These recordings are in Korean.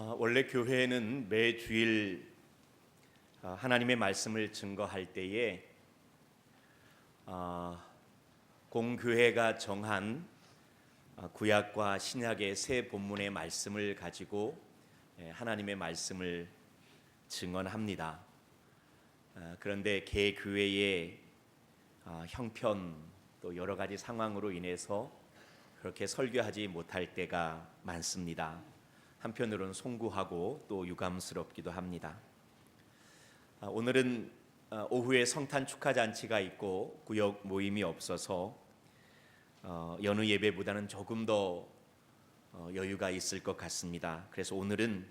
원래 교회는 매 주일 하나님의 말씀을 증거할 때에 공교회가 정한 구약과 신약의 세 본문의 말씀을 가지고 하나님의 말씀을 증언합니다. 그런데 개교회의 형편 또 여러 가지 상황으로 인해서 그렇게 설교하지 못할 때가 많습니다. 한편으로는 송구하고 또 유감스럽기도 합니다. 오늘은 오후에 성탄 축하 잔치가 있고 구역 모임이 없어서 여느 예배보다는 조금 더 여유가 있을 것 같습니다. 그래서 오늘은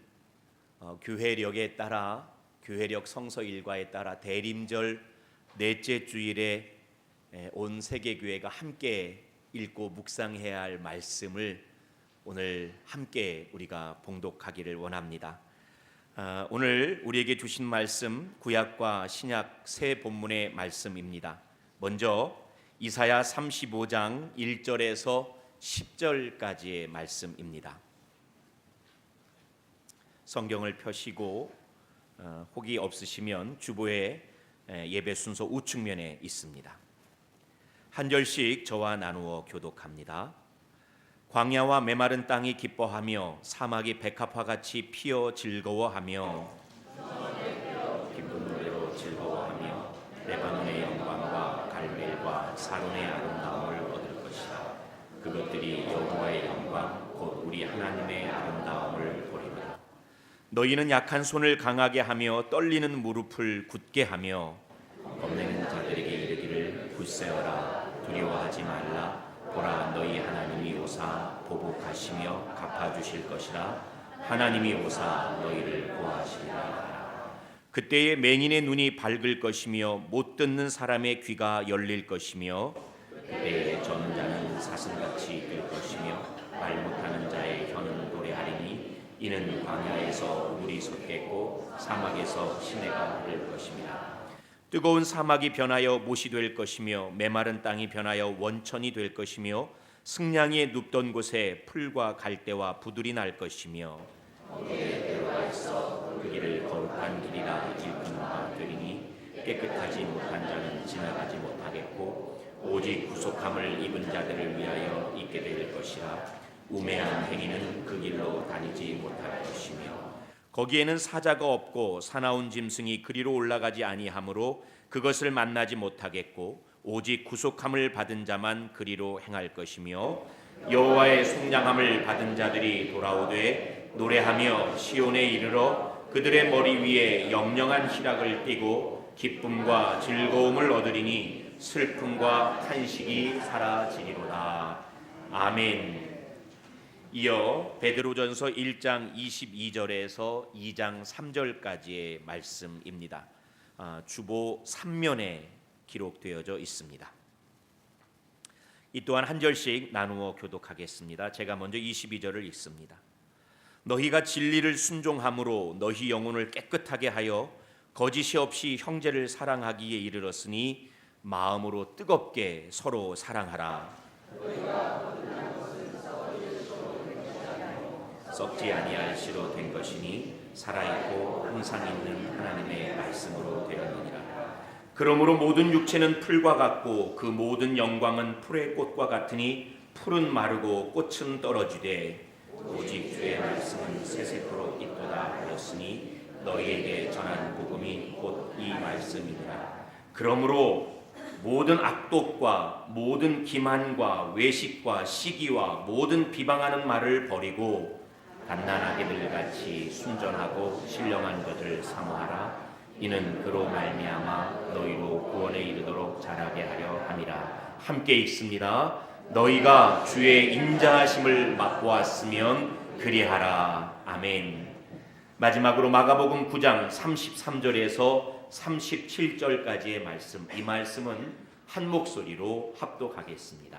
교회력에 따라 교회력 성서 일과에 따라 대림절 넷째 주일에 온 세계교회가 함께 읽고 묵상해야 할 말씀을 오늘 함께 우리가 봉독하기를 원합니다. 오늘 우리에게 주신 말씀 구약과 신약 세 본문의 말씀입니다. 먼저 이사야 35장 1절에서 10절까지의 말씀입니다. 성경을 펴시고 혹이 없으시면 주보에 예배 순서 우측면에 있습니다. 한 절씩 저와 나누어 교독합니다. 광야와 메마른 땅이 기뻐하며 사막이 백합화같이 피어 즐거워하며 기쁜 노래로 즐거워하며 레바논의 영광과 갈멜과 사론의 아름다움을 얻을 것이다. 그것들이 여호와의 영광 곧 우리 하나님의 아름다움을 보리라. 너희는 약한 손을 강하게 하며 떨리는 무릎을 굳게 하며 겁내는 자들에게 이르기를 굳세어라 두려워하지 말라. 보라 너희 하나님이 오사 보복하시며 갚아주실 것이라. 하나님이 오사 너희를 보호하시리라. 그때에 맹인의 눈이 밝을 것이며 못 듣는 사람의 귀가 열릴 것이며 그때에 저는 자는 사슴같이 뛸 것이며 말 못하는 자의 혀는 노래하리니 이는 광야에서 물이 솟겠고 사막에서 시내가 흐를 것입니다. 뜨거운 사막이 변하여 못이 될 것이며 메마른 땅이 변하여 원천이 될 것이며 승냥이에 눕던 곳에 풀과 갈대와 부들이 날 것이며 거기에 들어가 있어 그 길을 거룩한 길이라 일컫는 바 되리니 깨끗하지 못한 자는 지나가지 못하겠고 오직 구속함을 입은 자들을 위하여 있게 될 것이라. 우매한 행위는 그 길로 다니지 못할 것이며 거기에는 사자가 없고 사나운 짐승이 그리로 올라가지 아니하므로 그것을 만나지 못하겠고 오직 구속함을 받은 자만 그리로 행할 것이며 여호와의 속량함을 받은 자들이 돌아오되 노래하며 시온에 이르러 그들의 머리 위에 영영한 희락을 띠고 기쁨과 즐거움을 얻으리니 슬픔과 탄식이 사라지리로다. 아멘. 이어 베드로전서 1장 22절에서 2장 3절까지의 말씀입니다. 주보 3면에 기록되어져 있습니다. 이 또한 한 절씩 나누어 교독하겠습니다. 제가 먼저 22절을 읽습니다. 너희가 진리를 순종함으로 너희 영혼을 깨끗하게 하여 거짓이 없이 형제를 사랑하기에 이르렀으니 마음으로 뜨겁게 서로 사랑하라. 썩지 아니할 씨로 된 것이니 살아있고 항상 있는 하나님의 말씀으로 되었느니라. 그러므로 모든 육체는 풀과 같고 그 모든 영광은 풀의 꽃과 같으니 풀은 마르고 꽃은 떨어지되 오직 주의 말씀은 새새토록 있도다 하였으니 너희에게 전한 복음이 곧 이 말씀이니라. 그러므로 모든 악독과 모든 기만과 외식과 시기와 모든 비방하는 말을 버리고 갓난아기들 같이 순전하고 신령한 것을 사모하라. 이는 그로 말미암아 너희로 구원에 이르도록 자라게 하려 함이라. 함께 읽습니다. 너희가 주의 인자하심을 맛보았으면 그리하라. 아멘. 마지막으로 마가복음 9장 33절에서 37절까지의 말씀, 이 말씀은 한 목소리로 합독하겠습니다.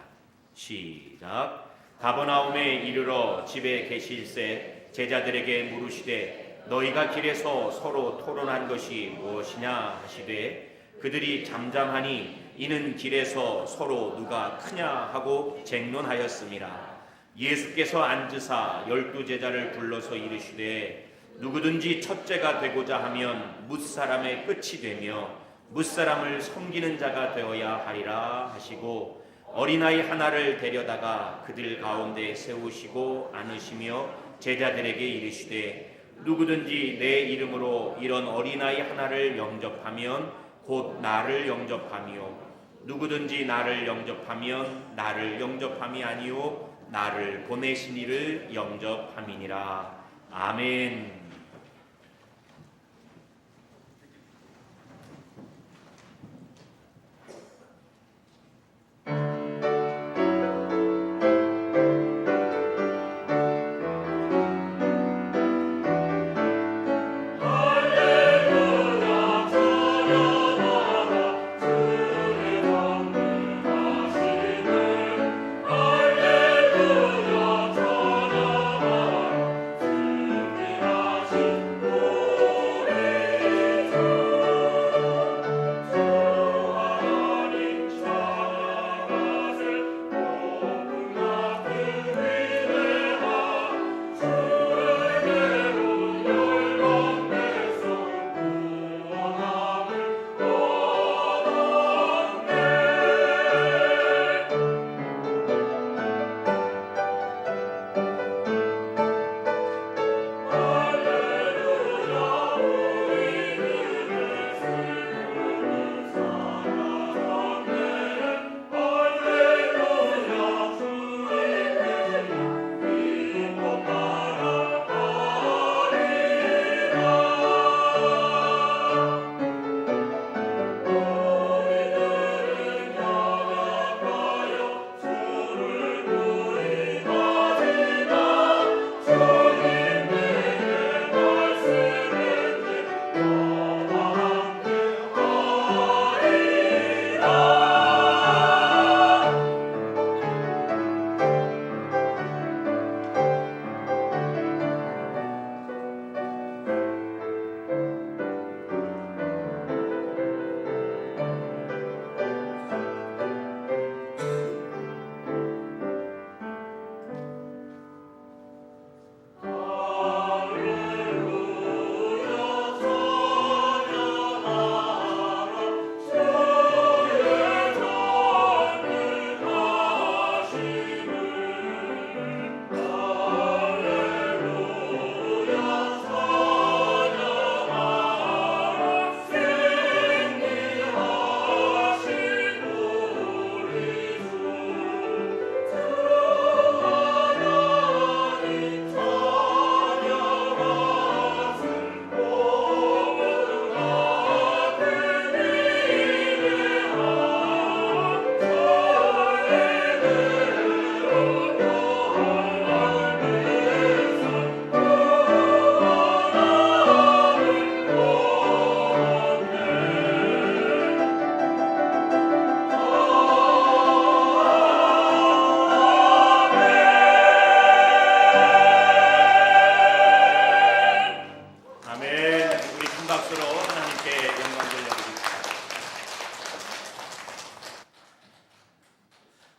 시작. 가버나움에 이르러 집에 계실새 제자들에게 물으시되 너희가 길에서 서로 토론한 것이 무엇이냐 하시되 그들이 잠잠하니 이는 길에서 서로 누가 크냐 하고 쟁론하였음이라. 예수께서 앉으사 12제자를 불러서 이르시되 누구든지 첫째가 되고자 하면 뭇사람의 끝이 되며 뭇사람을 섬기는 자가 되어야 하리라 하시고 어린아이 하나를 데려다가 그들 가운데 세우시고 안으시며 제자들에게 이르시되 누구든지 내 이름으로 이런 어린아이 하나를 영접하면 곧 나를 영접하며 누구든지 나를 영접하면 나를 영접함이 아니요 나를 보내신 이를 영접함이니라. 아멘.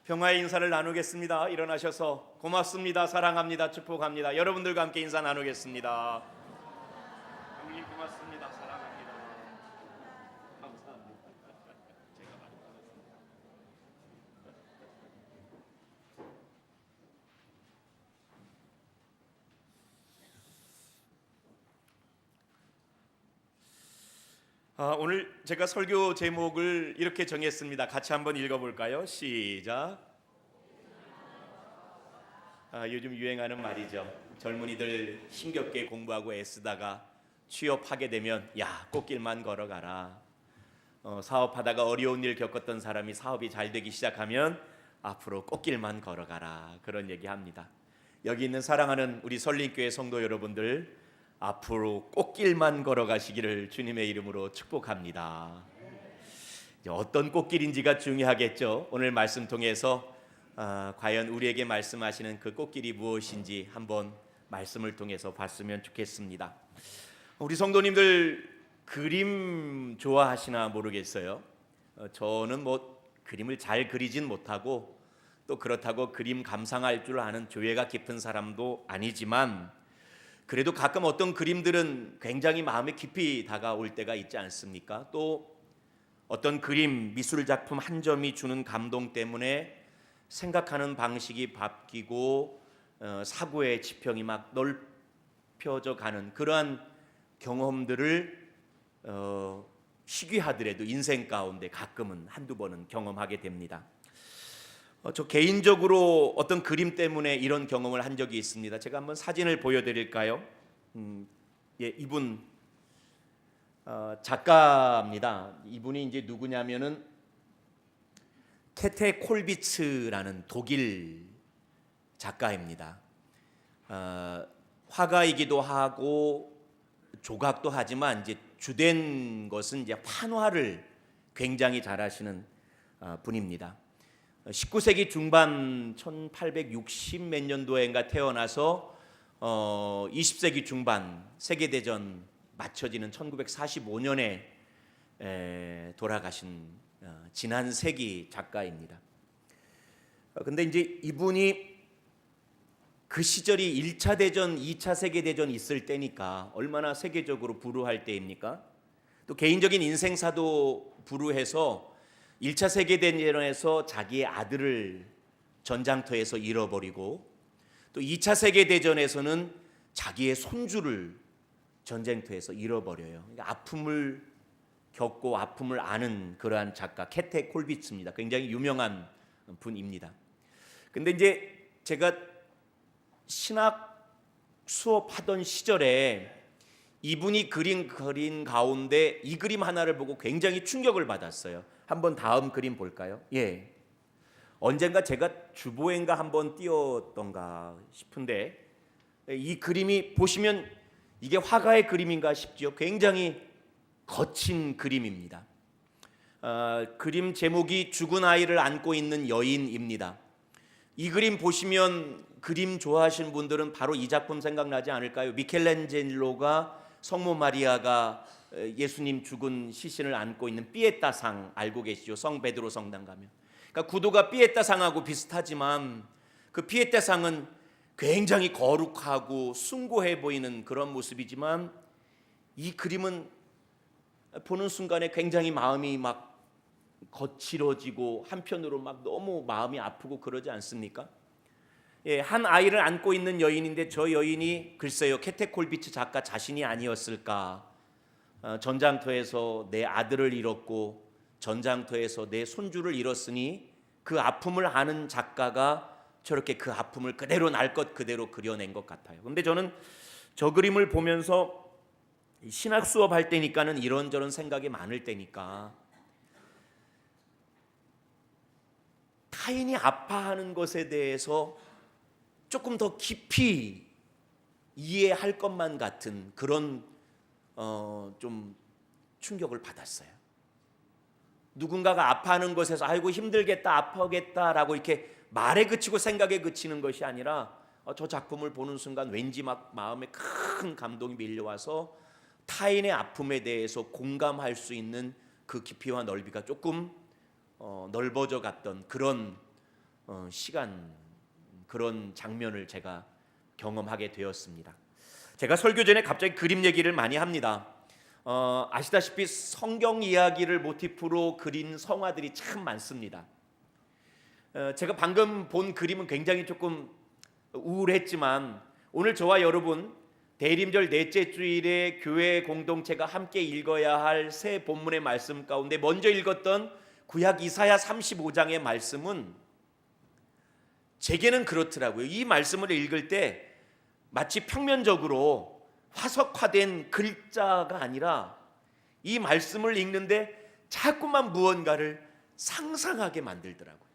평화의 인사를 나누겠습니다. 일어나셔서 고맙습니다, 사랑합니다, 축복합니다. 여러분들과 함께 인사 나누겠습니다. 형님 고맙습니다, 사랑합니다, 감사합니다. 제가 많이 받았습니다. 오늘 제가 설교 제목을 이렇게 정했습니다. 같이 한번 읽어볼까요? 시작. 요즘 유행하는 말이죠. 젊은이들 힘겹게 공부하고 애쓰다가 취업하게 되면 야, 꽃길만 걸어가라. 사업하다가 어려운 일 겪었던 사람이 사업이 잘 되기 시작하면 앞으로 꽃길만 걸어가라. 그런 얘기합니다. 여기 있는 사랑하는 우리 설림교회 성도 여러분들, 앞으로 꽃길만 걸어가시기를 주님의 이름으로 축복합니다. 어떤 꽃길인지가 중요하겠죠. 오늘 말씀 통해서 과연 우리에게 말씀하시는 그 꽃길이 무엇인지 한번 말씀을 통해서 봤으면 좋겠습니다. 우리 성도님들 그림 좋아하시나 모르겠어요. 저는 그림을 잘 그리진 못하고 또 그렇다고 그림 감상할 줄 아는 교회가 깊은 사람도 아니지만 그래도 가끔 어떤 그림들은 굉장히 마음에 깊이 다가올 때가 있지 않습니까? 또 어떤 그림, 미술 작품 한 점이 주는 감동 때문에 생각하는 방식이 바뀌고 사고의 지평이 막 넓혀져 가는 그러한 경험들을 희귀하더라도 인생 가운데 가끔은 한두 번은 경험하게 됩니다. 저 개인적으로 어떤 그림 때문에 이런 경험을 한 적이 있습니다. 제가 한번 사진을 보여드릴까요? 이분 작가입니다. 이분이 이제 누구냐면은 케테 콜비츠라는 독일 작가입니다. 화가이기도 하고 조각도 하지만 이제 주된 것은 이제 판화를 굉장히 잘하시는 분입니다. 19세기 중반 1860 몇 년도인가 태어나서 20세기 중반 세계대전 맞춰지는 1945년에 돌아가신 지난 세기 작가입니다. 근데 이제 이분이 그 시절이 1차 대전, 2차 세계대전 있을 때니까 얼마나 세계적으로 불우할 때입니까? 또 개인적인 인생사도 불우해서 1차 세계대전에서 자기의 아들을 전장터에서 잃어버리고 또 2차 세계대전에서는 자기의 손주를 전쟁터에서 잃어버려요. 그러니까 아픔을 겪고 아픔을 아는 그러한 작가 케테 콜비츠입니다. 굉장히 유명한 분입니다. 근데 이제 제가 신학 수업하던 시절에 이분이 그린 가운데 이 그림 하나를 보고 굉장히 충격을 받았어요. 한번 다음 그림 볼까요? 예. 언젠가 제가 주보엔가 한번 띄웠던가 싶은데 이 그림이 보시면 이게 화가의 그림인가 싶지요. 굉장히 거친 그림입니다. 그림 제목이 죽은 아이를 안고 있는 여인입니다. 이 그림 보시면 그림 좋아하시는 분들은 바로 이 작품 생각나지 않을까요? 미켈란젤로가 성모 마리아가 예수님 죽은 시신을 안고 있는 피에타상 알고 계시죠? 성 베드로 성당 가면. 그러니까 구도가 피에타상하고 비슷하지만 그 피에타상은 굉장히 거룩하고 숭고해 보이는 그런 모습이지만 이 그림은 보는 순간에 굉장히 마음이 막 거칠어지고 한편으로 막 너무 마음이 아프고 그러지 않습니까? 예, 한 아이를 안고 있는 여인인데 저 여인이 글쎄요 케테 콜비츠 작가 자신이 아니었을까? 전장터에서 내 아들을 잃었고 전장터에서 내 손주를 잃었으니 그 아픔을 아는 작가가 저렇게 그 아픔을 그대로 날 것 그대로 그려낸 것 같아요. 근데 저는 저 그림을 보면서 신학 수업할 때니까는 이런저런 생각이 많을 때니까 타인이 아파하는 것에 대해서 조금 더 깊이 이해할 것만 같은 그런 좀 충격을 받았어요. 누군가가 아파하는 것에서 아이고 힘들겠다 아파겠다라고 이렇게 말에 그치고 생각에 그치는 것이 아니라 저 작품을 보는 순간 왠지 막 마음에 큰 감동이 밀려와서 타인의 아픔에 대해서 공감할 수 있는 그 깊이와 넓이가 조금 넓어져 갔던 그런 시간, 그런 장면을 제가 경험하게 되었습니다. 제가 설교 전에 갑자기 그림 얘기를 많이 합니다. 아시다시피 성경 이야기를 모티프로 그린 성화들이 참 많습니다. 제가 방금 본 그림은 굉장히 조금 우울했지만 오늘 저와 여러분 대림절 넷째 주일에 교회 공동체가 함께 읽어야 할 새 본문의 말씀 가운데 먼저 읽었던 구약 이사야 35장의 말씀은 제게는 그렇더라고요. 이 말씀을 읽을 때 마치 평면적으로 화석화된 글자가 아니라 이 말씀을 읽는데 자꾸만 무언가를 상상하게 만들더라고요.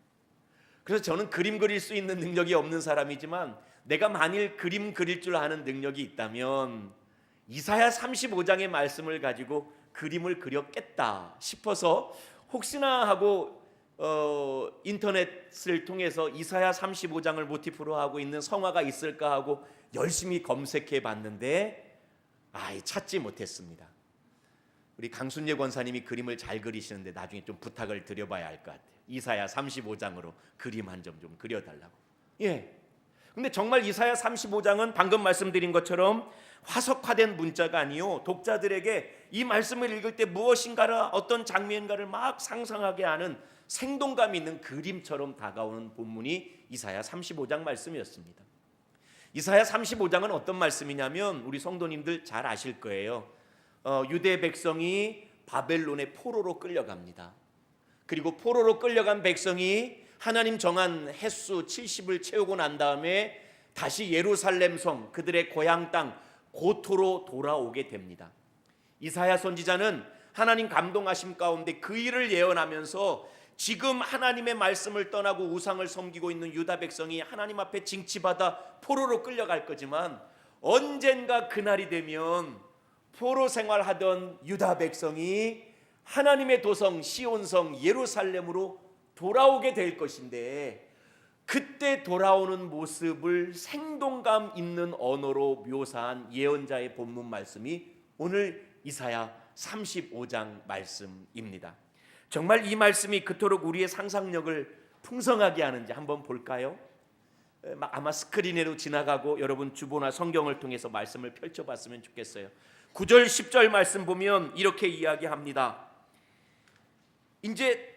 그래서 저는 그림 그릴 수 있는 능력이 없는 사람이지만 내가 만일 그림 그릴 줄 아는 능력이 있다면 이사야 35장의 말씀을 가지고 그림을 그렸겠다 싶어서 혹시나 하고 인터넷을 통해서 이사야 35장을 모티프로 하고 있는 성화가 있을까 하고 열심히 검색해 봤는데 찾지 못했습니다. 우리 강순예 권사님이 그림을 잘 그리시는데 나중에 좀 부탁을 드려봐야 할 것 같아요. 이사야 35장으로 그림 한 점 좀 그려달라고. 예. 근데 정말 이사야 35장은 방금 말씀드린 것처럼 화석화된 문자가 아니요, 독자들에게 이 말씀을 읽을 때 무엇인가를, 어떤 장면인가를 막 상상하게 하는 생동감 있는 그림처럼 다가오는 본문이 이사야 35장 말씀이었습니다. 이사야 35장은 어떤 말씀이냐면 우리 성도님들 잘 아실 거예요. 유대 백성이 바벨론의 포로로 끌려갑니다. 그리고 포로로 끌려간 백성이 하나님 정한 횟수 70을 채우고 난 다음에 다시 예루살렘 성, 그들의 고향 땅 고토로 돌아오게 됩니다. 이사야 선지자는 하나님 감동하심 가운데 그 일을 예언하면서 지금 하나님의 말씀을 떠나고 우상을 섬기고 있는 유다 백성이 하나님 앞에 징치받아 포로로 끌려갈 거지만 언젠가 그날이 되면 포로 생활하던 유다 백성이 하나님의 도성 시온성 예루살렘으로 돌아오게 될 것인데, 그때 돌아오는 모습을 생동감 있는 언어로 묘사한 예언자의 본문 말씀이 오늘 이사야 35장 말씀입니다. 정말 이 말씀이 그토록 우리의 상상력을 풍성하게 하는지 한번 볼까요? 아마 스크린으로 지나가고 여러분 주보나 성경을 통해서 말씀을 펼쳐봤으면 좋겠어요. 9절 10절 말씀 보면 이렇게 이야기합니다. 이제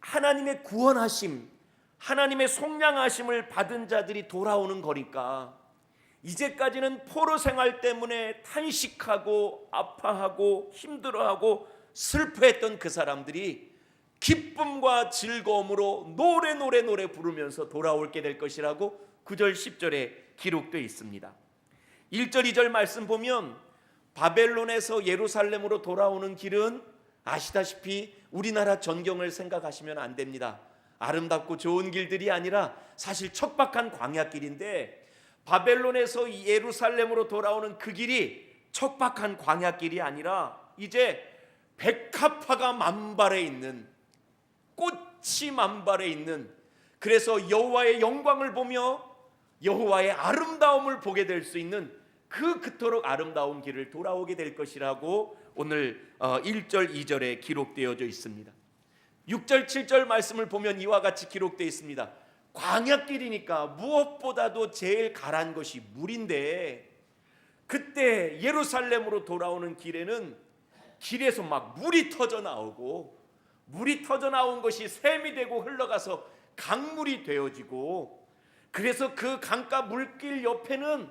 하나님의 구원하심, 하나님의 속량하심을 받은 자들이 돌아오는 거니까 이제까지는 포로 생활 때문에 탄식하고 아파하고 힘들어하고 슬퍼했던 그 사람들이 기쁨과 즐거움으로 노래 부르면서 돌아오게 될 것이라고 9절 10절에 기록되어 있습니다. 1절 2절 말씀 보면 바벨론에서 예루살렘으로 돌아오는 길은 아시다시피 우리나라 전경을 생각하시면 안 됩니다. 아름답고 좋은 길들이 아니라 사실 척박한 광야길인데, 바벨론에서 예루살렘으로 돌아오는 그 길이 척박한 광야길이 아니라 이제 백합화가 만발해 있는, 꽃이 만발해 있는, 그래서 여호와의 영광을 보며 여호와의 아름다움을 보게 될 수 있는 그 그토록 아름다운 길을 돌아오게 될 것이라고 오늘 1절 2절에 기록되어져 있습니다. 6절 7절 말씀을 보면 이와 같이 기록되어 있습니다. 광야길이니까 무엇보다도 제일 가란 것이 물인데, 그때 예루살렘으로 돌아오는 길에는 길에서 막 물이 터져 나오고, 물이 터져 나온 것이 샘이 되고 흘러가서 강물이 되어지고, 그래서 그 강가 물길 옆에는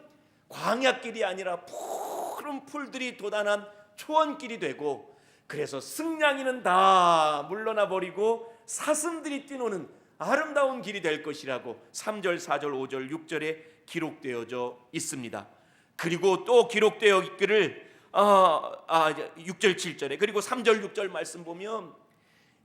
광야길이 아니라 푸른 풀들이 돋아난 초원길이 되고, 그래서 승냥이는 다 물러나 버리고 사슴들이 뛰노는 아름다운 길이 될 것이라고 3절 4절 5절 6절에 기록되어져 있습니다. 그리고 또 기록되어 있기를 6절 7절에, 그리고 3절 6절 말씀 보면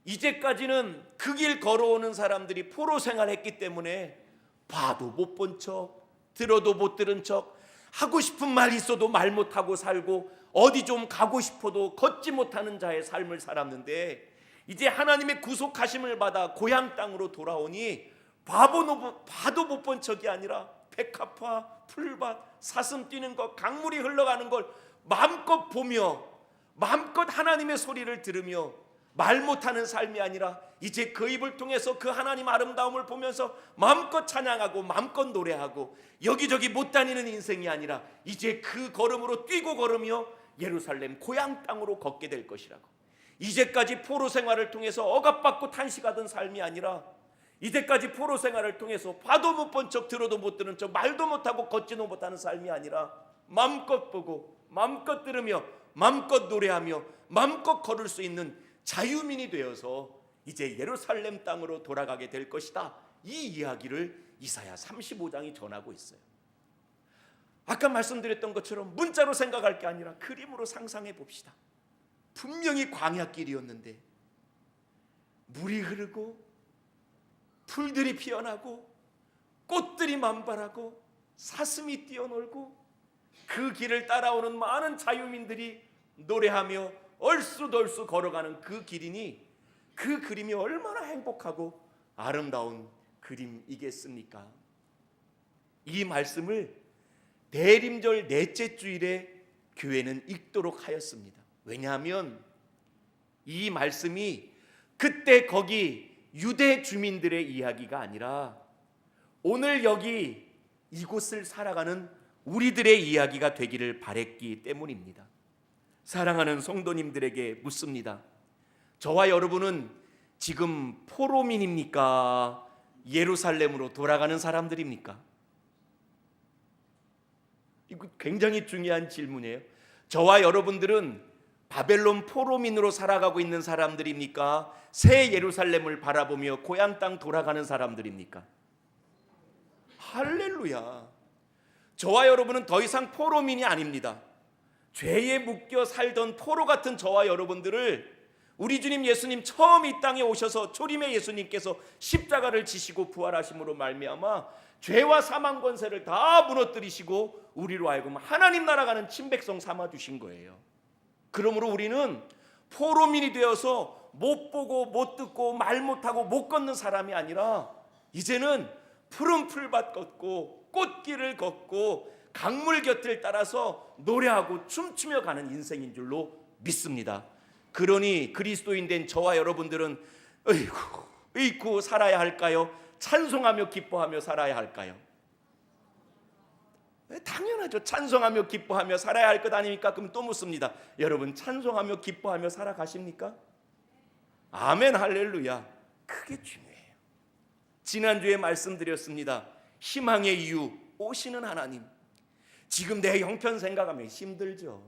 이제까지는 그 길 걸어오는 사람들이 포로 생활했기 때문에 봐도 못 본 척, 들어도 못 들은 척, 하고 싶은 말 있어도 말 못하고 살고 어디 좀 가고 싶어도 걷지 못하는 자의 삶을 살았는데, 이제 하나님의 구속하심을 받아 고향 땅으로 돌아오니 봐도 못 본 척이 아니라 백합화, 풀밭, 사슴 뛰는 것, 강물이 흘러가는 걸 마음껏 보며 마음껏 하나님의 소리를 들으며 말 못하는 삶이 아니라 이제 그 입을 통해서 그 하나님 아름다움을 보면서 마음껏 찬양하고 마음껏 노래하고 여기저기 못 다니는 인생이 아니라 이제 그 걸음으로 뛰고 걸으며 예루살렘 고향 땅으로 걷게 될 것이라고. 이제까지 포로 생활을 통해서 억압받고 탄식하던 삶이 아니라 이제까지 포로 생활을 통해서 봐도 못 본 척, 들어도 못 들은 척, 말도 못하고 걷지도 못하는 삶이 아니라 마음껏 보고 마음껏 들으며 마음껏 노래하며 마음껏 걸을 수 있는 자유민이 되어서 이제 예루살렘 땅으로 돌아가게 될 것이다. 이 이야기를 이사야 35장이 전하고 있어요. 아까 말씀드렸던 것처럼 문자로 생각할 게 아니라 그림으로 상상해 봅시다. 분명히 광야길이었는데 물이 흐르고 풀들이 피어나고 꽃들이 만발하고 사슴이 뛰어놀고 그 길을 따라오는 많은 자유민들이 노래하며 얼쑤덜쑤 걸어가는 그 길이니 그 그림이 얼마나 행복하고 아름다운 그림이겠습니까? 이 말씀을 대림절 넷째 주일에 교회는 읽도록 하였습니다. 왜냐하면 이 말씀이 그때 거기 유대 주민들의 이야기가 아니라 오늘 여기 이곳을 살아가는 우리들의 이야기가 되기를 바랬기 때문입니다. 사랑하는 성도님들에게 묻습니다. 저와 여러분은 지금 포로민입니까? 예루살렘으로 돌아가는 사람들입니까? 이거 굉장히 중요한 질문이에요. 저와 여러분들은 바벨론 포로민으로 살아가고 있는 사람들입니까? 새 예루살렘을 바라보며 고향 땅 돌아가는 사람들입니까? 할렐루야. 저와 여러분은 더 이상 포로민이 아닙니다. 죄에 묶여 살던 포로 같은 저와 여러분들을 우리 주님 예수님 처음 이 땅에 오셔서 초림의 예수님께서 십자가를 지시고 부활하심으로 말미암아 죄와 사망 권세를 다 무너뜨리시고 우리로 하여금 하나님 나라 가는 친백성 삼아 주신 거예요. 그러므로 우리는 포로민이 되어서 못 보고 못 듣고 말 못하고 못 걷는 사람이 아니라 이제는 푸른 풀밭 걷고 꽃길을 걷고 강물 곁을 따라서 노래하고 춤추며 가는 인생인 줄로 믿습니다. 그러니 그리스도인 된 저와 여러분들은 어이구 살아야 할까요? 찬송하며 기뻐하며 살아야 할까요? 당연하죠. 찬송하며 기뻐하며 살아야 할 것 아닙니까? 그럼 또 묻습니다. 여러분 찬송하며 기뻐하며 살아가십니까? 아멘 할렐루야. 그게 중요해요. 지난주에 말씀드렸습니다. 희망의 이유 오시는 하나님. 지금 내 형편 생각하면 힘들죠.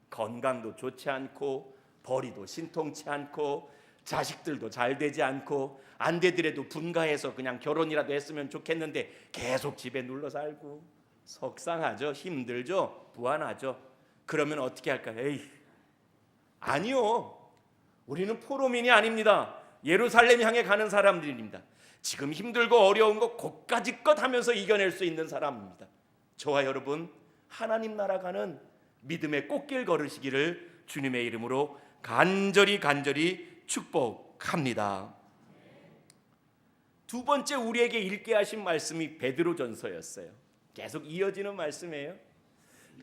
건강도 좋지 않고 벌이도 신통치 않고 자식들도 잘 되지 않고 안 되더라도 분가해서 그냥 결혼이라도 했으면 좋겠는데 계속 집에 눌러 살고 속상하죠. 힘들죠. 부안하죠. 그러면 어떻게 할까요? 에이, 아니요. 우리는 포로민이 아닙니다. 예루살렘 향해 가는 사람들입니다. 지금 힘들고 어려운 거 고까지껏 하면서 이겨낼 수 있는 사람입니다. 저와 여러분 하나님 나라 가는 믿음의 꽃길 걸으시기를 주님의 이름으로 간절히 축복합니다. 두 번째 우리에게 읽게 하신 말씀이 베드로전서였어요. 계속 이어지는 말씀이에요.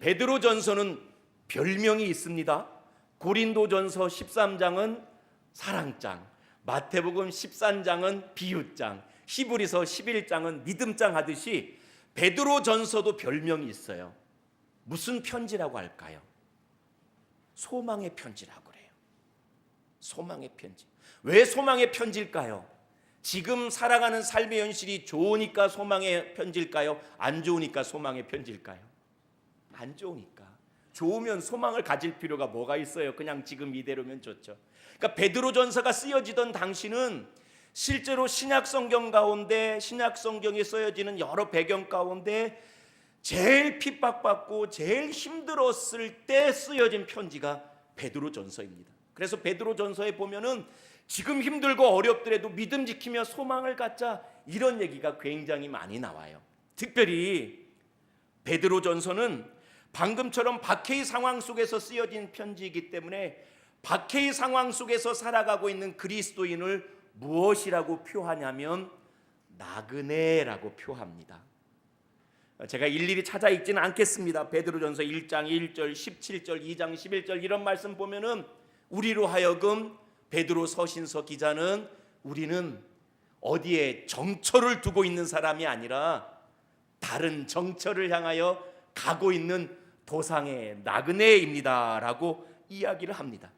베드로전서는 별명이 있습니다. 고린도전서 13장은 사랑장, 마태복음 13장은 비유장, 히브리서 11장은 믿음장 하듯이 베드로전서도 별명이 있어요. 무슨 편지라고 할까요? 소망의 편지라고 그래요. 소망의 편지. 왜 소망의 편지일까요? 지금 살아가는 삶의 현실이 좋으니까 소망의 편지일까요? 안 좋으니까 소망의 편지일까요? 안 좋으니까. 좋으면 소망을 가질 필요가 뭐가 있어요? 그냥 지금 이대로면 좋죠. 그러니까 베드로전서가 쓰여지던 당시는 실제로 신약 성경 가운데 신약 성경에 쓰여지는 여러 배경 가운데 제일 핍박받고 제일 힘들었을 때 쓰여진 편지가 베드로전서입니다. 그래서 베드로전서에 보면은 지금 힘들고 어렵더라도 믿음 지키며 소망을 갖자 이런 얘기가 굉장히 많이 나와요. 특별히 베드로전서는 방금처럼 박해의 상황 속에서 쓰여진 편지이기 때문에 박해의 상황 속에서 살아가고 있는 그리스도인을 무엇이라고 표하냐면 나그네라고 표합니다. 제가 일일이 찾아 읽지는 않겠습니다. 베드로전서 1장 1절, 17절, 2장 11절 이런 말씀 보면은 우리로 하여금 베드로 서신서 기자는 우리는 어디에 정처를 두고 있는 사람이 아니라 다른 정처를 향하여 가고 있는 도상의 나그네입니다라고 이야기를 합니다.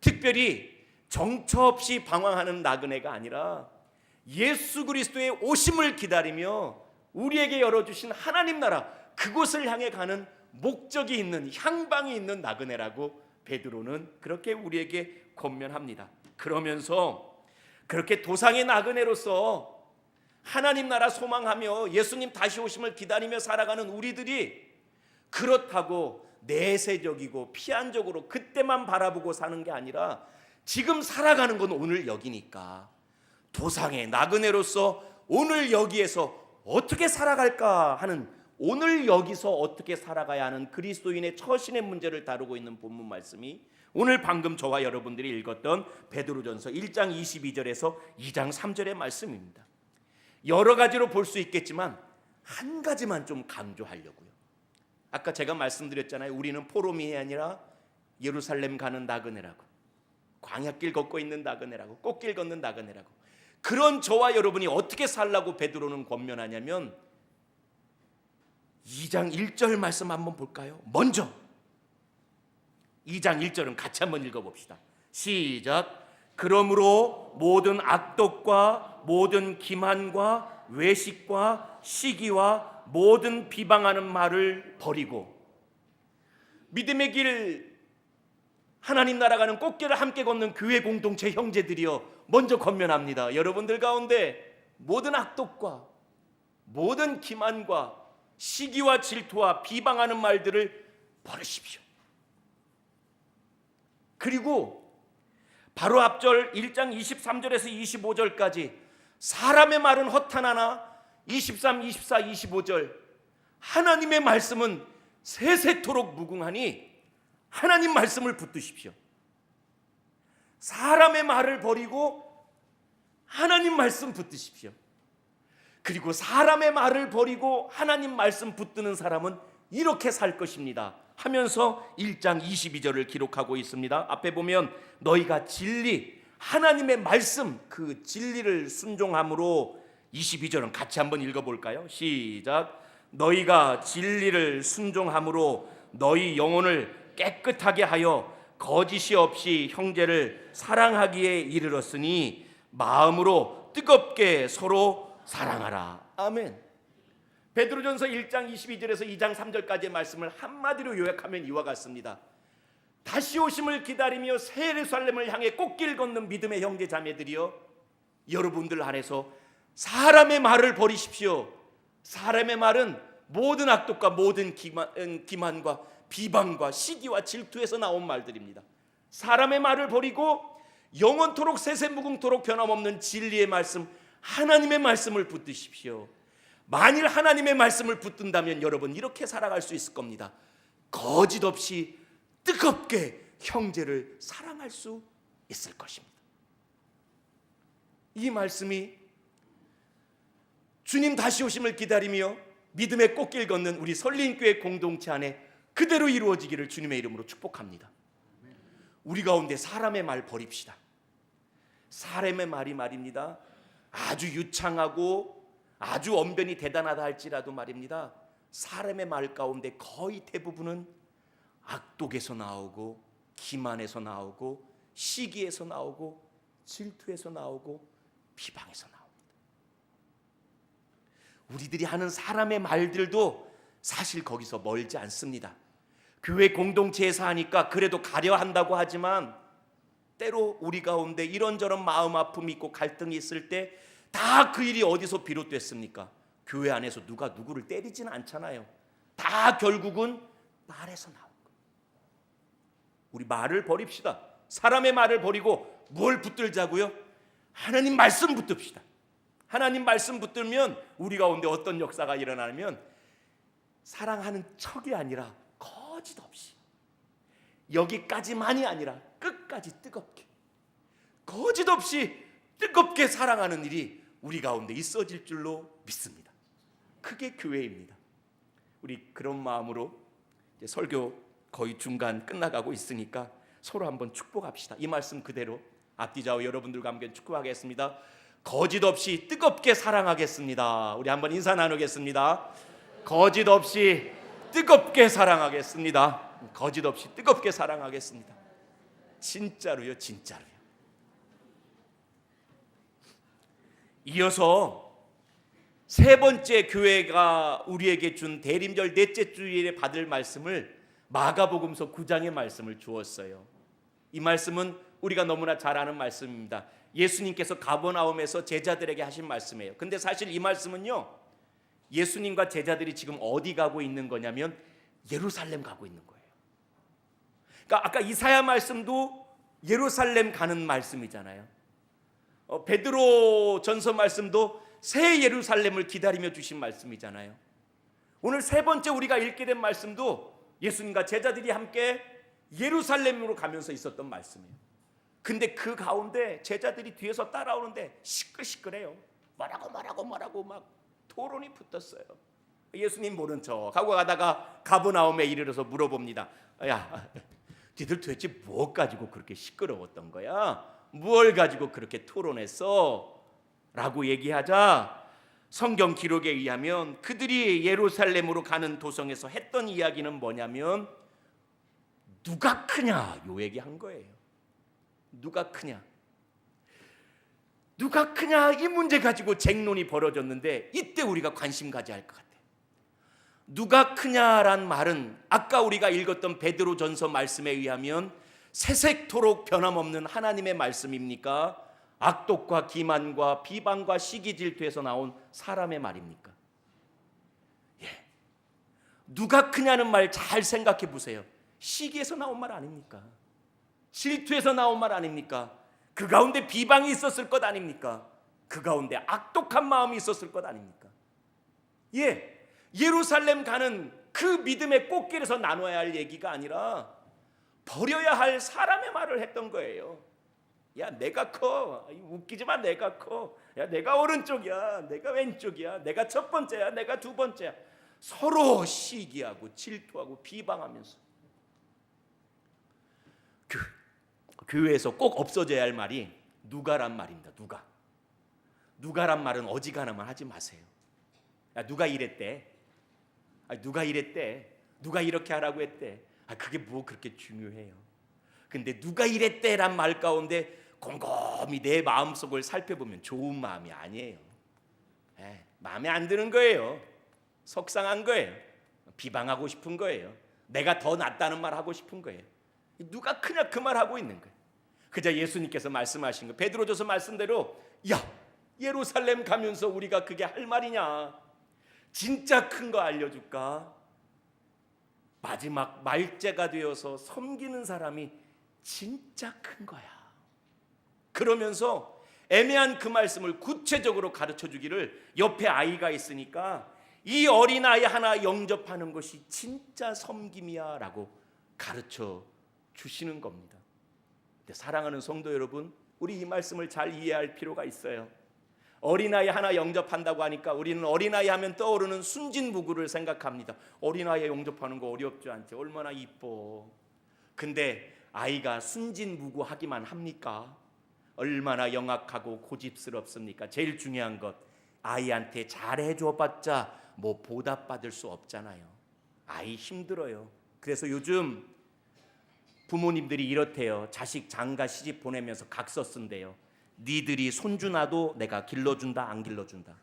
특별히 정처 없이 방황하는 나그네가 아니라 예수 그리스도의 오심을 기다리며 우리에게 열어주신 하나님 나라 그곳을 향해 가는 목적이 있는 향방이 있는 나그네라고 베드로는 그렇게 우리에게 권면합니다. 그러면서 그렇게 도상의 나그네로서 하나님 나라 소망하며 예수님 다시 오심을 기다리며 살아가는 우리들이 그렇다고 내세적이고 피한적으로 그때만 바라보고 사는 게 아니라 지금 살아가는 건 오늘 여기니까 도상의 나그네로서 오늘 여기에서 어떻게 살아갈까 하는 오늘 여기서 어떻게 살아가야 하는 그리스도인의 처신의 문제를 다루고 있는 본문 말씀이 오늘 방금 저와 여러분들이 읽었던 베드로전서 1장 22절에서 2장 3절의 말씀입니다. 여러 가지로 볼 수 있겠지만 한 가지만 좀 강조하려고요. 아까 제가 말씀드렸잖아요. 우리는 포로민이 아니라 예루살렘 가는 나그네라고, 광야길 걷고 있는 나그네라고, 꽃길 걷는 나그네라고. 그런 저와 여러분이 어떻게 살라고 베드로는 권면하냐면 2장 1절 말씀 한번 볼까요? 먼저 2장 1절은 같이 한번 읽어봅시다. 시작. 그러므로 모든 악독과 모든 기만과 외식과 시기와 모든 비방하는 말을 버리고. 믿음의 길, 하나님 나라가는 꽃길을 함께 걷는 교회 공동체 형제들이여, 먼저 권면합니다. 여러분들 가운데 모든 악독과 모든 기만과 시기와 질투와 비방하는 말들을 버리십시오. 그리고 바로 앞절 1장 23절에서 25절까지 사람의 말은 허탄하나 23, 24, 25절 하나님의 말씀은 세세토록 무궁하니 하나님 말씀을 붙드십시오. 사람의 말을 버리고 하나님 말씀 붙드십시오. 그리고 사람의 말을 버리고 하나님 말씀 붙드는 사람은 이렇게 살 것입니다 하면서 1장 22절을 기록하고 있습니다. 앞에 보면 너희가 진리, 하나님의 말씀, 그 진리를 순종함으로, 22절은 같이 한번 읽어볼까요? 시작. 너희가 진리를 순종함으로 너희 영혼을 깨끗하게 하여 거짓이 없이 형제를 사랑하기에 이르렀으니 마음으로 뜨겁게 서로 사랑하라. 아멘. 베드로전서 1장 22절에서 2장 3절까지의 말씀을 한마디로 요약하면 이와 같습니다. 다시 오심을 기다리며 새 예루살렘을 향해 꽃길 걷는 믿음의 형제 자매들이여, 여러분들 안에서 사람의 말을 버리십시오. 사람의 말은 모든 악독과 모든 기만과 비방과 시기와 질투에서 나온 말들입니다. 사람의 말을 버리고 영원토록 세세무궁토록 변함없는 진리의 말씀, 하나님의 말씀을 붙드십시오. 만일 하나님의 말씀을 붙든다면 여러분 이렇게 살아갈 수 있을 겁니다. 거짓 없이 뜨겁게 형제를 사랑할 수 있을 것입니다. 이 말씀이 주님 다시 오심을 기다리며 믿음의 꽃길 걷는 우리 설린교회 공동체 안에 그대로 이루어지기를 주님의 이름으로 축복합니다. 우리 가운데 사람의 말 버립시다. 사람의 말이 말입니다, 아주 유창하고 아주 언변이 대단하다 할지라도 말입니다, 사람의 말 가운데 거의 대부분은 악독에서 나오고 기만에서 나오고 시기에서 나오고 질투에서 나오고 비방에서 나옵니다. 우리들이 하는 사람의 말들도 사실 거기서 멀지 않습니다. 교회 공동체에서 하니까 그래도 가려 한다고 하지만 때로 우리 가운데 이런저런 마음 아픔이 있고 갈등이 있을 때 다 그 일이 어디서 비롯됐습니까? 교회 안에서 누가 누구를 때리지는 않잖아요. 다 결국은 말에서 나오고. 우리 말을 버립시다. 사람의 말을 버리고 뭘 붙들자고요? 하나님 말씀 붙듭시다. 하나님 말씀 붙들면 우리 가운데 어떤 역사가 일어나면 사랑하는 척이 아니라 거짓 없이, 여기까지만이 아니라 끝까지 뜨겁게, 거짓 없이 뜨겁게 사랑하는 일이 우리 가운데 있어질 줄로 믿습니다. 그게 교회입니다. 우리 그런 마음으로 이제 설교 거의 중간 끝나가고 있으니까 서로 한번 축복합시다. 이 말씀 그대로 앞뒤 좌우 여러분들과 함께 축복하겠습니다. 거짓 없이 뜨겁게 사랑하겠습니다. 우리 한번 인사 나누겠습니다. 거짓 없이 뜨겁게 사랑하겠습니다. 거짓 없이 뜨겁게 사랑하겠습니다. 진짜로요, 진짜로요. 이어서 세 번째 교회가 우리에게 준 대림절 넷째 주일에 받을 말씀을 마가복음서 9장의 말씀을 주었어요. 이 말씀은 우리가 너무나 잘 아는 말씀입니다. 예수님께서 가버나움에서 제자들에게 하신 말씀이에요. 근데 사실 이 말씀은요, 예수님과 제자들이 지금 어디 가고 있는 거냐면 예루살렘 가고 있는 거예요. 그러니까 아까 이사야 말씀도 예루살렘 가는 말씀이잖아요. 베드로 전서 말씀도 새 예루살렘을 기다리며 주신 말씀이잖아요. 오늘 세 번째 우리가 읽게 된 말씀도 예수님과 제자들이 함께 예루살렘으로 가면서 있었던 말씀이에요. 근데 그 가운데 제자들이 뒤에서 따라오는데 시끌시끌해요. 뭐라고 막 토론이 붙었어요. 예수님 모른 척 하고 가다가 가버나움에 이르러서 물어봅니다. 야, 니들 도대체 뭐 가지고 그렇게 시끄러웠던 거야? 뭘 가지고 그렇게 토론했어? 라고 얘기하자 성경 기록에 의하면 그들이 예루살렘으로 가는 도성에서 했던 이야기는 뭐냐면 누가 크냐 요 얘기한 거예요. 누가 크냐 이 문제 가지고 쟁론이 벌어졌는데 이때 우리가 관심 가져야 할 것 같아요. 누가 크냐란 말은 아까 우리가 읽었던 베드로전서 말씀에 의하면 세색토록 변함없는 하나님의 말씀입니까? 악독과 기만과 비방과 시기 질투에서 나온 사람의 말입니까? 누가 크냐는 말 잘 생각해 보세요. 시기에서 나온 말 아닙니까? 질투에서 나온 말 아닙니까? 그 가운데 비방이 있었을 것 아닙니까? 그 가운데 악독한 마음이 있었을 것 아닙니까? 예루살렘 가는 그 믿음의 꽃길에서 나눠야 할 얘기가 아니라 버려야 할 사람의 말을 했던 거예요. 야, 내가 커. 웃기지만 내가 커. 야, 내가 오른쪽이야. 내가 왼쪽이야. 내가 첫 번째야. 내가 두 번째야. 서로 시기하고 질투하고 비방하면서 교회에서 꼭 없어져야 할 말이 누가란 말입니다. 누가란 말은 어지간하면 하지 마세요. 야, 누가 이랬대. 누가 이랬대. 누가 이렇게 하라고 했대. 그게 뭐 그렇게 중요해요. 근데 누가 이랬대란 말 가운데 곰곰이 내 마음속을 살펴보면 좋은 마음이 아니에요. 마음에 안 드는 거예요. 속상한 거예요. 비방하고 싶은 거예요. 내가 더 낫다는 말 하고 싶은 거예요. 누가 크냐 그 말 하고 있는 거예요. 그저 예수님께서 말씀하신 거 베드로전서 말씀대로 야, 예루살렘 가면서 우리가 그게 할 말이냐. 진짜 큰 거 알려줄까? 마지막 말제가 되어서 섬기는 사람이 진짜 큰 거야. 그러면서 애매한 그 말씀을 구체적으로 가르쳐 주기를 옆에 아이가 있으니까 이 어린아이 하나 영접하는 것이 진짜 섬김이야 라고 가르쳐 주시는 겁니다. 근데 사랑하는 성도 여러분, 우리 이 말씀을 잘 이해할 필요가 있어요. 어린아이 하나 영접한다고 하니까 우리는 어린아이 하면 떠오르는 순진무구를 생각합니다. 어린아이 영접하는 거 어렵지 않지? 얼마나 이뻐. 근데 아이가 순진무구하기만 합니까? 얼마나 영악하고 고집스럽습니까? 제일 중요한 것, 아이한테 잘해줘봤자 뭐 보답받을 수 없잖아요. 아이 힘들어요. 그래서 요즘 부모님들이 이렇대요. 자식 장가 시집 보내면서 각서 쓴대요. 니들이 손주 놔도 내가 길러준다 안 길러준다.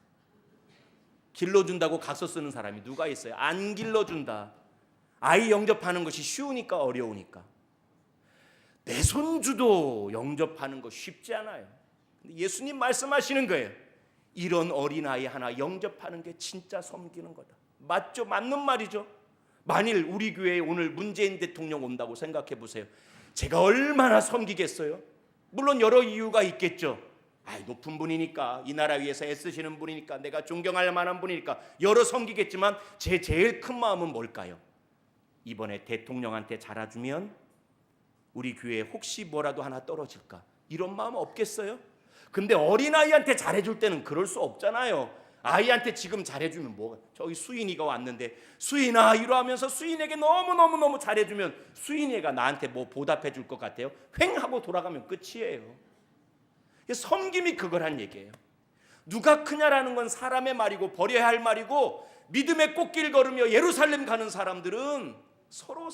길러준다고 각서 쓰는 사람이 누가 있어요? 안 길러준다. 아이 영접하는 것이 쉬우니까 어려우니까. 내 손주도 영접하는 거 쉽지 않아요. 근데 예수님 말씀하시는 거예요. 이런 어린아이 하나 영접하는 게 진짜 섬기는 거다. 맞죠? 맞는 말이죠. 만일 우리 교회에 오늘 문재인 대통령 온다고 생각해 보세요. 제가 얼마나 섬기겠어요? 물론 여러 이유가 있겠죠. 높은 분이니까, 이 나라 위해서 애쓰시는 분이니까, 내가 존경할 만한 분이니까 여러 섬기겠지만 제 제일 큰 마음은 뭘까요? 이번에 대통령한테 잘해주면 우리 교회에 혹시 뭐라도 하나 떨어질까? 이런 마음 없겠어요? 근데 어린아이한테 잘해줄 때는 그럴 수 없잖아요. 아이한테 지금 잘해주면 저기 수인이가 왔는데 수인아 이러면서 수인에게 너무 잘해주면 수인이가 나한테 뭐 보답해줄 것 같아요? 횡 하고 돌아가면 끝이에요. 섬김이 그거란 얘기예요. 누가 크냐라는 건 사람의 말이고 버려야 할 말이고, 믿음의 꽃길 걸으며 예루살렘 가는 사람들은 서로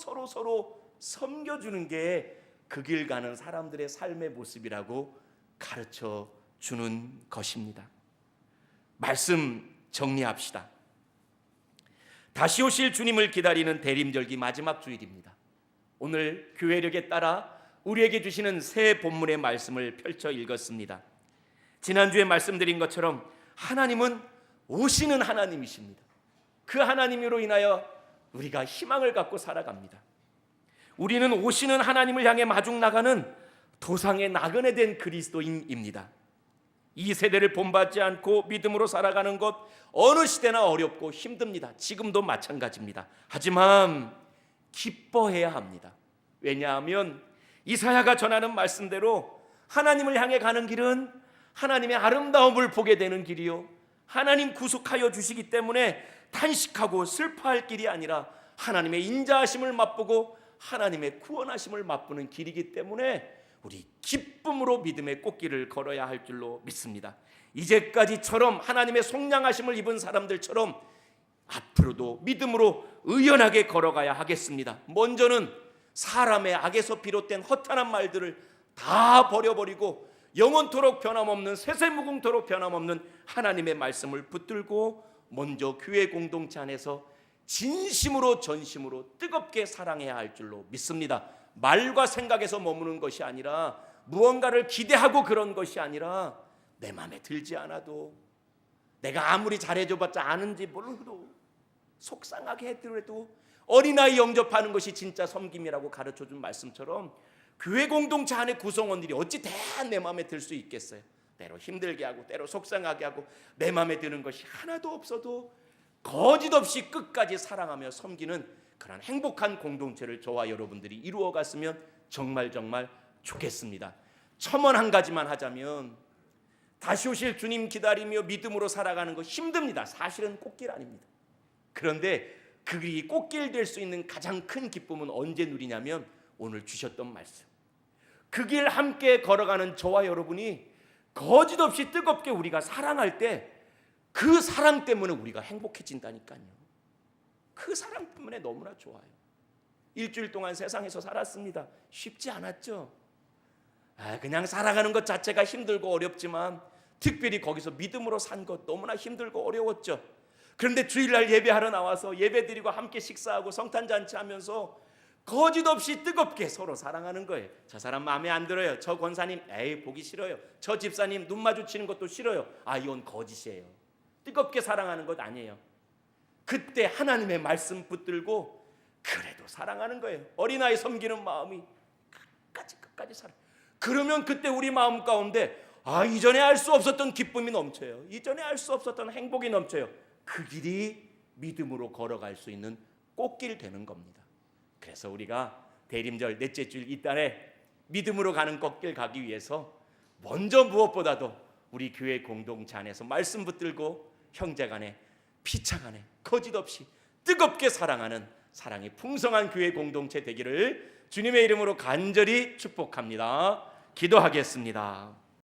섬겨주는 게 그 길 가는 사람들의 삶의 모습이라고 가르쳐 주는 것입니다. 말씀 정리합시다. 다시 오실 주님을 기다리는 대림절기 마지막 주일입니다. 오늘 교회력에 따라 우리에게 주시는 새 본문의 말씀을 펼쳐 읽었습니다. 지난주에 말씀드린 것처럼 하나님은 오시는 하나님이십니다. 그 하나님으로 인하여 우리가 희망을 갖고 살아갑니다. 우리는 오시는 하나님을 향해 마중 나가는 도상의 나그네 된 그리스도인입니다. 이 세대를 본받지 않고 믿음으로 살아가는 것 어느 시대나 어렵고 힘듭니다. 지금도 마찬가지입니다. 하지만 기뻐해야 합니다. 왜냐하면 이사야가 전하는 말씀대로 하나님을 향해 가는 길은 하나님의 아름다움을 보게 되는 길이요, 하나님 구속하여 주시기 때문에 탄식하고 슬퍼할 길이 아니라 하나님의 인자하심을 맛보고 하나님의 구원하심을 맛보는 길이기 때문에 우리 기쁨으로 믿음의 꽃길을 걸어야 할 줄로 믿습니다. 이제까지처럼 하나님의 속량하심을 입은 사람들처럼 앞으로도 믿음으로 의연하게 걸어가야 하겠습니다. 먼저는 사람의 악에서 비롯된 허탄한 말들을 다 버려버리고 영원토록 변함없는 세세무궁토록 변함없는 하나님의 말씀을 붙들고 먼저 교회 공동체 안에서 진심으로 전심으로 뜨겁게 사랑해야 할 줄로 믿습니다. 말과 생각에서 머무는 것이 아니라, 무언가를 기대하고 그런 것이 아니라, 내 마음에 들지 않아도, 내가 아무리 잘해줘봤자 아는지 모르도, 속상하게 해도 어린아이 영접하는 것이 진짜 섬김이라고 가르쳐준 말씀처럼 교회 공동체 안의 구성원들이 어찌 다 내 마음에 들 수 있겠어요. 때로 힘들게 하고 때로 속상하게 하고 내 마음에 드는 것이 하나도 없어도 거짓없이 끝까지 사랑하며 섬기는 그런 행복한 공동체를 저와 여러분들이 이루어갔으면 정말 좋겠습니다. 첨언 한 가지만 하자면, 다시 오실 주님 기다리며 믿음으로 살아가는 거 힘듭니다. 사실은 꽃길 아닙니다. 그런데 그게 꽃길 될 수 있는 가장 큰 기쁨은 언제 누리냐면, 오늘 주셨던 말씀, 그 길 함께 걸어가는 저와 여러분이 거짓없이 뜨겁게 우리가 사랑할 때 그 사랑 때문에 우리가 행복해진다니까요. 그 사랑 때문에 너무나 좋아요. 일주일 동안 세상에서 살았습니다. 쉽지 않았죠. 그냥 살아가는 것 자체가 힘들고 어렵지만 특별히 거기서 믿음으로 산 것 너무나 힘들고 어려웠죠. 그런데 주일날 예배하러 나와서 예배드리고 함께 식사하고 성탄잔치 하면서 거짓없이 뜨겁게 서로 사랑하는 거예요. 저 사람 마음에 안 들어요. 저 권사님 보기 싫어요. 저 집사님 눈 마주치는 것도 싫어요. 이건 거짓이에요. 뜨겁게 사랑하는 것 아니에요. 그때 하나님의 말씀 붙들고 그래도 사랑하는 거예요. 어린아이 섬기는 마음이 끝까지 사랑. 그러면 그때 우리 마음 가운데 이전에 알 수 없었던 기쁨이 넘쳐요. 이전에 알 수 없었던 행복이 넘쳐요. 그 길이 믿음으로 걸어갈 수 있는 꽃길 되는 겁니다. 그래서 우리가 대림절 넷째 주일 이 달에 믿음으로 가는 꽃길 가기 위해서 먼저 무엇보다도 우리 교회 공동체 안에서 말씀 붙들고 형제간에 피차간에 거짓없이 뜨겁게 사랑하는 사랑이 풍성한 교회 공동체 되기를 주님의 이름으로 간절히 축복합니다. 기도하겠습니다.